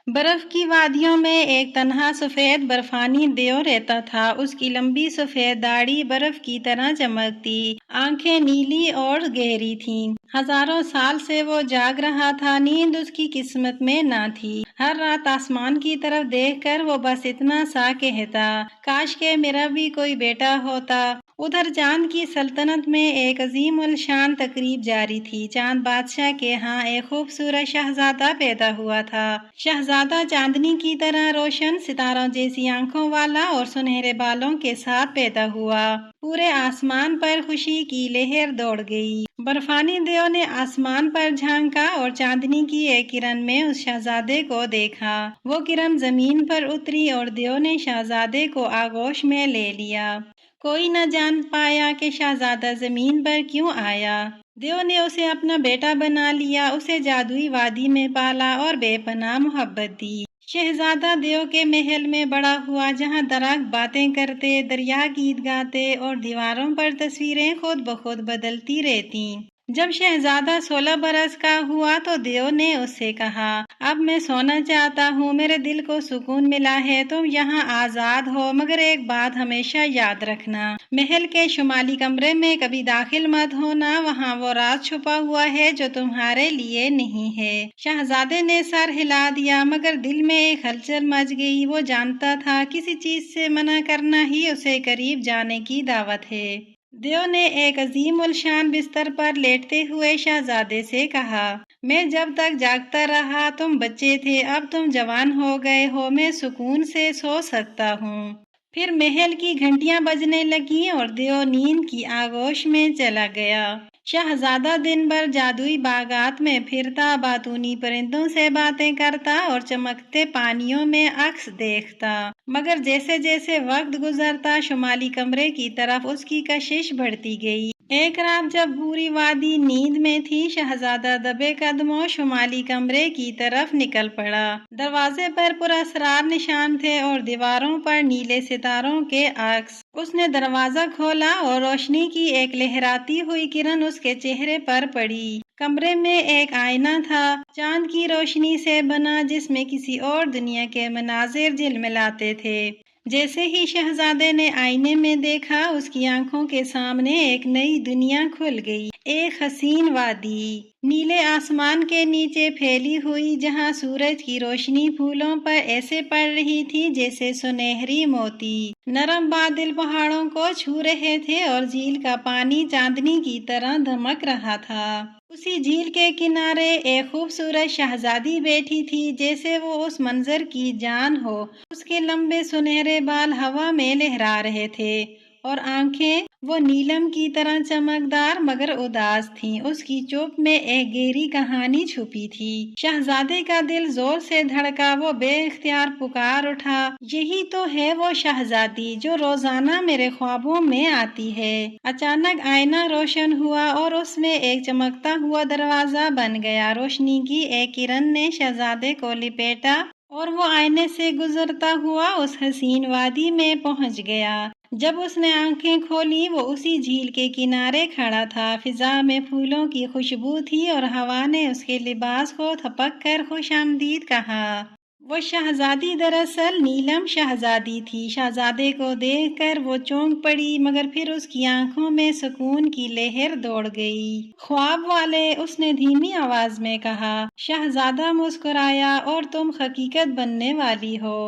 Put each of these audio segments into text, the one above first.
برف کی وادیوں میں ایک تنہا سفید برفانی دیو رہتا تھا۔ اس کی لمبی سفید داڑھی برف کی طرح چمکتی، آنکھیں نیلی اور گہری تھیں۔ ہزاروں سال سے وہ جاگ رہا تھا، نیند اس کی قسمت میں نہ تھی۔ ہر رات آسمان کی طرف دیکھ کر وہ بس اتنا سا کہتا، کاش کہ میرا بھی کوئی بیٹا ہوتا۔ ادھر چاند کی سلطنت میں ایک عظیم الشان تقریب جاری تھی۔ چاند بادشاہ کے ہاں ایک خوبصورت شہزادہ پیدا ہوا تھا۔ شہزادہ چاندنی کی طرح روشن، ستاروں جیسی آنکھوں والا اور سنہرے بالوں کے ساتھ پیدا ہوا۔ پورے آسمان پر خوشی کی لہر دوڑ گئی۔ برفانی دیو نے آسمان پر جھانکا اور چاندنی کی ایک کرن میں اس شہزادے کو دیکھا۔ وہ کرن زمین پر اتری اور دیو نے شہزادے کو آغوش میں لے لیا۔ کوئی نہ جان پایا کہ شہزادہ زمین پر کیوں آیا۔ دیو نے اسے اپنا بیٹا بنا لیا، اسے جادوئی وادی میں پالا اور بے پناہ محبت دی۔ شہزادہ دیو کے محل میں بڑا ہوا، جہاں درخت باتیں کرتے، دریا گیت گاتے اور دیواروں پر تصویریں خود بخود بدلتی رہتیں۔ جب شہزادہ 16 برس کا ہوا تو دیو نے اس سے کہا، اب میں سونا چاہتا ہوں، میرے دل کو سکون ملا ہے، تم یہاں آزاد ہو، مگر ایک بات ہمیشہ یاد رکھنا، محل کے شمالی کمرے میں کبھی داخل مت ہونا، وہاں وہ راز چھپا ہوا ہے جو تمہارے لیے نہیں ہے۔ شہزادے نے سر ہلا دیا، مگر دل میں ایک ہلچل مچ گئی۔ وہ جانتا تھا کسی چیز سے منع کرنا ہی اسے قریب جانے کی دعوت ہے۔ دیو نے ایک عظیم الشان بستر پر لیٹتے ہوئے شہزادے سے کہا، میں جب تک جاگتا رہا تم بچے تھے، اب تم جوان ہو گئے ہو، میں سکون سے سو سکتا ہوں۔ پھر محل کی گھنٹیاں بجنے لگیں اور دیو نیند کی آغوش میں چلا گیا۔ شہزادہ دن بھر جادوئی باغات میں پھرتا، باتونی پرندوں سے باتیں کرتا اور چمکتے پانیوں میں عکس دیکھتا، مگر جیسے جیسے وقت گزرتا شمالی کمرے کی طرف اس کی کشش بڑھتی گئی۔ ایک رات جب پوری وادی نیند میں تھی، شہزادہ دبے قدموں شمالی کمرے کی طرف نکل پڑا۔ دروازے پر پراسرار نشان تھے اور دیواروں پر نیلے ستاروں کے عکس۔ اس نے دروازہ کھولا اور روشنی کی ایک لہراتی ہوئی کرن اس کے چہرے پر پڑی۔ کمرے میں ایک آئینہ تھا، چاند کی روشنی سے بنا، جس میں کسی اور دنیا کے مناظر جھلملاتے تھے۔ جیسے ہی شہزادے نے آئینے میں دیکھا، اس کی آنکھوں کے سامنے ایک نئی دنیا کھل گئی، ایک حسین وادی، نیلے آسمان کے نیچے پھیلی ہوئی، جہاں سورج کی روشنی پھولوں پر ایسے پڑ رہی تھی جیسے سنہری موتی۔ نرم بادل پہاڑوں کو چھو رہے تھے اور جھیل کا پانی چاندنی کی طرح دمک رہا تھا۔ اسی جھیل کے کنارے ایک خوبصورت شہزادی بیٹھی تھی، جیسے وہ اس منظر کی جان ہو۔ اس کے لمبے سنہرے بال ہوا میں لہرا رہے تھے اور آنکھیں وہ نیلم کی طرح چمکدار مگر اداس تھیں۔ اس کی چوپ میں ایک گہری کہانی چھپی تھی۔ شہزادے کا دل زور سے دھڑکا، وہ بے اختیار پکار اٹھا، یہی تو ہے وہ شہزادی جو روزانہ میرے خوابوں میں آتی ہے۔ اچانک آئینہ روشن ہوا اور اس میں ایک چمکتا ہوا دروازہ بن گیا۔ روشنی کی ایک کرن نے شہزادے کو لپیٹا اور وہ آئینے سے گزرتا ہوا اس حسین وادی میں پہنچ گیا۔ جب اس نے آنکھیں کھولی، وہ اسی جھیل کے کنارے کھڑا تھا۔ فضا میں پھولوں کی خوشبو تھی اور ہوا نے اس کے لباس کو تھپک کر خوش آمدید کہا۔ وہ شہزادی دراصل نیلم شہزادی تھی۔ شہزادے کو دیکھ کر وہ چونک پڑی، مگر پھر اس کی آنکھوں میں سکون کی لہر دوڑ گئی۔ خواب والے، اس نے دھیمی آواز میں کہا۔ شہزادہ مسکرایا، اور تم حقیقت بننے والی ہو۔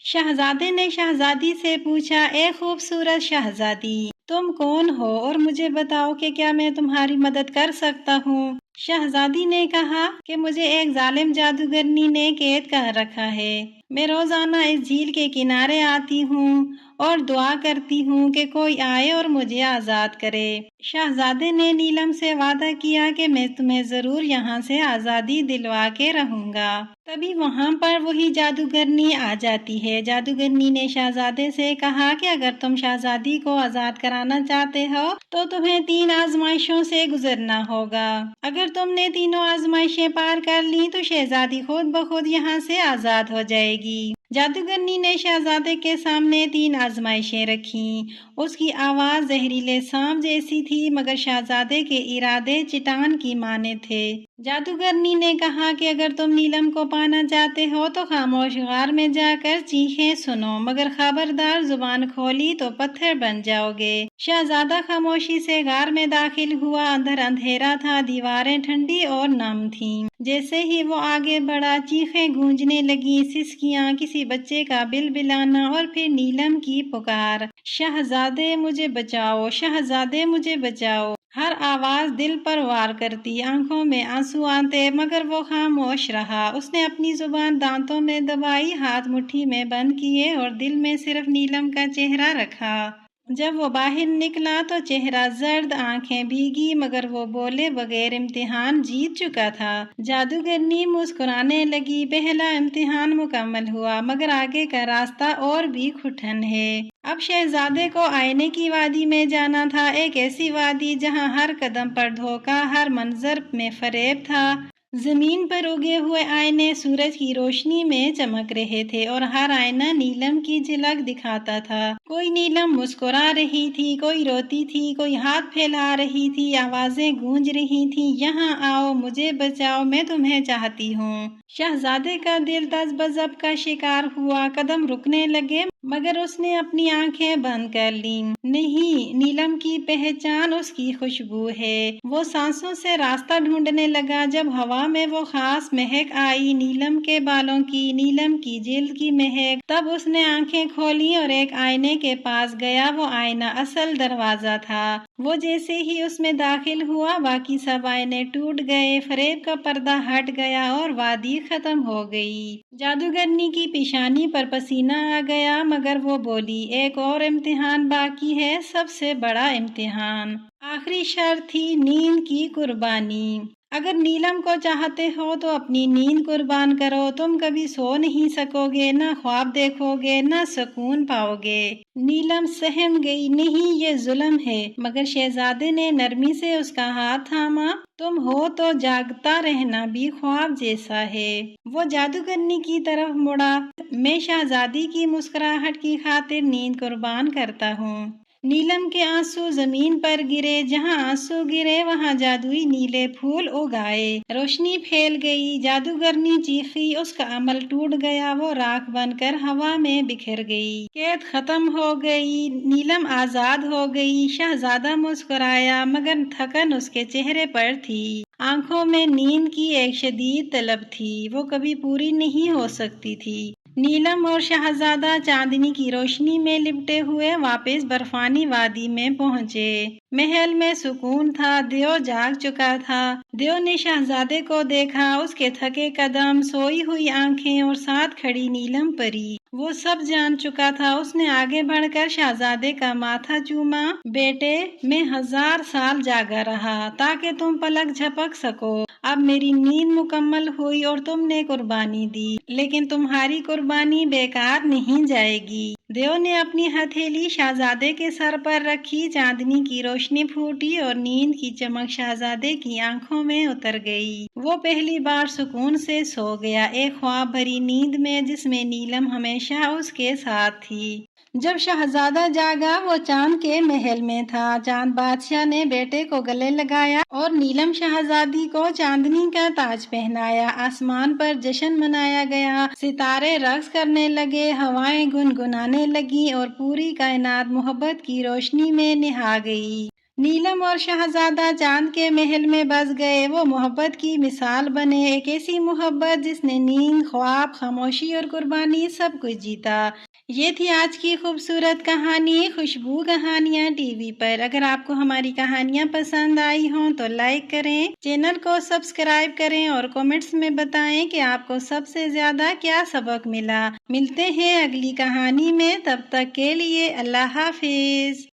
شہزادے نے شہزادی سے پوچھا، اے خوبصورت شہزادی، تم کون ہو اور مجھے بتاؤ کہ کیا میں تمہاری مدد کر سکتا ہوں؟ شہزادی نے کہا کہ مجھے ایک ظالم جادوگرنی نے قید کر رکھا ہے۔ میں روزانہ اس جھیل کے کنارے آتی ہوں اور دعا کرتی ہوں کہ کوئی آئے اور مجھے آزاد کرے۔ شہزادے نے نیلم سے وعدہ کیا کہ میں تمہیں ضرور یہاں سے آزادی دلوا کے رہوں گا۔ تبھی وہاں پر وہی جادوگرنی آ جاتی ہے۔ جادوگرنی نے شہزادے سے کہا کہ اگر تم شہزادی کو آزاد کرانا چاہتے ہو تو تمہیں 3 آزمائشوں سے گزرنا ہوگا۔ اگر تم نے تینوں آزمائشیں پار کر لی تو شہزادی خود بخود یہاں سے آزاد ہو جائے گی۔ جادوگرنی نے شہزادے کے سامنے 3 آزمائشیں رکھیں۔ اس کی آواز زہریلے سانپ جیسی تھی، مگر شہزادے کے ارادے چٹان کی مانند تھے۔ جادوگرنی نے کہا کہ اگر تم نیلم کو پانا چاہتے ہو تو خاموش غار میں جا کر چیخیں سنو، مگر خبردار زبان کھولی تو پتھر بن جاؤ گے۔ شہزادہ خاموشی سے غار میں داخل ہوا۔ اندر اندھیرا تھا، دیواریں ٹھنڈی اور نم تھیں۔ جیسے ہی وہ آگے بڑھا، چیخیں گونجنے لگیں، سسکیاں، کسی بچے کا بلبلانا اور پھر نیلم کی پکار، شہزادے مجھے بچاؤ، شہزادے مجھے بچاؤ۔ ہر آواز دل پر وار کرتی، آنکھوں میں آنسو آتے، مگر وہ خاموش رہا۔ اس نے اپنی زبان دانتوں میں دبائی، ہاتھ مٹھی میں بند کیے اور دل میں صرف نیلم کا چہرہ رکھا۔ جب وہ باہر نکلا تو چہرہ زرد، آنکھیں بھیگی، مگر وہ بولے بغیر امتحان جیت چکا تھا۔ جادوگرنی مسکرانے لگی۔ پہلا امتحان مکمل ہوا، مگر آگے کا راستہ اور بھی کٹھن ہے۔ اب شہزادے کو آئینے کی وادی میں جانا تھا، ایک ایسی وادی جہاں ہر قدم پر دھوکہ، ہر منظر میں فریب تھا۔ زمین پر اگے ہوئے آئینے سورج کی روشنی میں چمک رہے تھے اور ہر آئینہ نیلم کی جھلک دکھاتا تھا۔ کوئی نیلم مسکرا رہی تھی، کوئی روتی تھی، کوئی ہاتھ پھیلا رہی تھی، آوازیں گونج رہی تھیں، یہاں آؤ، مجھے بچاؤ، میں تمہیں چاہتی ہوں۔ شہزادے کا دل دست بضب کا شکار ہوا، قدم رکنے لگے، مگر اس نے اپنی آنکھیں بند کر لیں۔ نہیں، نیلم کی پہچان اس کی خوشبو ہے۔ وہ سانسوں سے راستہ ڈھونڈنے لگا۔ جب ہوا میں وہ خاص مہک آئی، نیلم کے بالوں کی، نیلم کی جلد کی مہک، تب اس نے آنکھیں کھولی اور ایک آئینے کے پاس گیا۔ وہ آئینہ اصل دروازہ تھا۔ وہ جیسے ہی اس میں داخل ہوا، باقی سب آئینے ٹوٹ گئے، فریب کا پردہ ہٹ گیا اور وادی ختم ہو گئی۔ جادوگرنی کی پیشانی پر پسینہ آ گیا، مگر وہ بولی، ایک اور امتحان باقی ہے، سب سے بڑا امتحان۔ آخری شرط تھی نیند کی قربانی۔ اگر نیلم کو چاہتے ہو تو اپنی نیند قربان کرو۔ تم کبھی سو نہیں سکو گے، نہ خواب دیکھو گے، نہ سکون پاؤ گے۔ نیلم سہم گئی، نہیں، یہ ظلم ہے، مگر شہزادے نے نرمی سے اس کا ہاتھ تھاما۔ تم ہو تو جاگتا رہنا بھی خواب جیسا ہے۔ وہ جادوگرنی کی طرف مڑا۔ میں شہزادی کی مسکراہٹ کی خاطر نیند قربان کرتا ہوں۔ نیلم کے آنسو زمین پر گرے، جہاں آنسو گرے وہاں جادوئی نیلے پھول اگ آئے، روشنی پھیل گئی۔ جادوگرنی چیخی، اس کا عمل ٹوٹ گیا، وہ راکھ بن کر ہوا میں بکھر گئی۔ قید ختم ہو گئی، نیلم آزاد ہو گئی۔ شہزادہ مسکرایا، مگر تھکن اس کے چہرے پر تھی۔ آنکھوں میں نیند کی ایک شدید طلب تھی، وہ کبھی پوری نہیں ہو سکتی تھی۔ نیلم اور شہزادہ چاندنی کی روشنی میں لپٹے ہوئے واپس برفانی وادی میں پہنچے۔ محل میں سکون تھا، دیو جاگ چکا تھا۔ دیو نے شہزادے کو دیکھا، اس کے تھکے قدم، سوئی ہوئی آنکھیں اور ساتھ کھڑی نیلم پری۔ وہ سب جان چکا تھا۔ اس نے آگے بڑھ کر شہزادے کا ماتھا چوما۔ بیٹے، میں 1000 سال جاگا رہا تاکہ تم پلک جھپک سکو۔ اب میری نیند مکمل ہوئی اور تم نے قربانی دی، لیکن تمہاری قربانی بیکار نہیں جائے گی۔ دیو نے اپنی ہتھیلی شہزادے کے سر پر رکھی، چاندنی کی روشنی پھوٹی اور نیند کی چمک شہزادے کی آنکھوں میں اتر گئی۔ وہ پہلی بار سکون سے سو گیا، ایک خواب بھری نیند میں جس میں نیلم ہمیشہ اس کے ساتھ تھی۔ جب شہزادہ جاگا، وہ چاند کے محل میں تھا۔ چاند بادشاہ نے بیٹے کو گلے لگایا اور نیلم شہزادی کو چاندنی کا تاج پہنایا۔ آسمان پر جشن منایا گیا، ستارے رقص کرنے لگے، ہوائیں گنگنانے لگیں اور پوری کائنات محبت کی روشنی میں نہا گئی۔ نیلم اور شہزادہ چاند کے محل میں بس گئے۔ وہ محبت کی مثال بنے، ایک ایسی محبت جس نے نیند، خواب، خاموشی اور قربانی سب کچھ جیتا۔ یہ تھی آج کی خوبصورت کہانی خوشبو کہانیاں ٹی وی پر۔ اگر آپ کو ہماری کہانیاں پسند آئی ہوں تو لائک کریں، چینل کو سبسکرائب کریں اور کمنٹس میں بتائیں کہ آپ کو سب سے زیادہ کیا سبق ملا۔ ملتے ہیں اگلی کہانی میں، تب تک کے لیے اللہ حافظ۔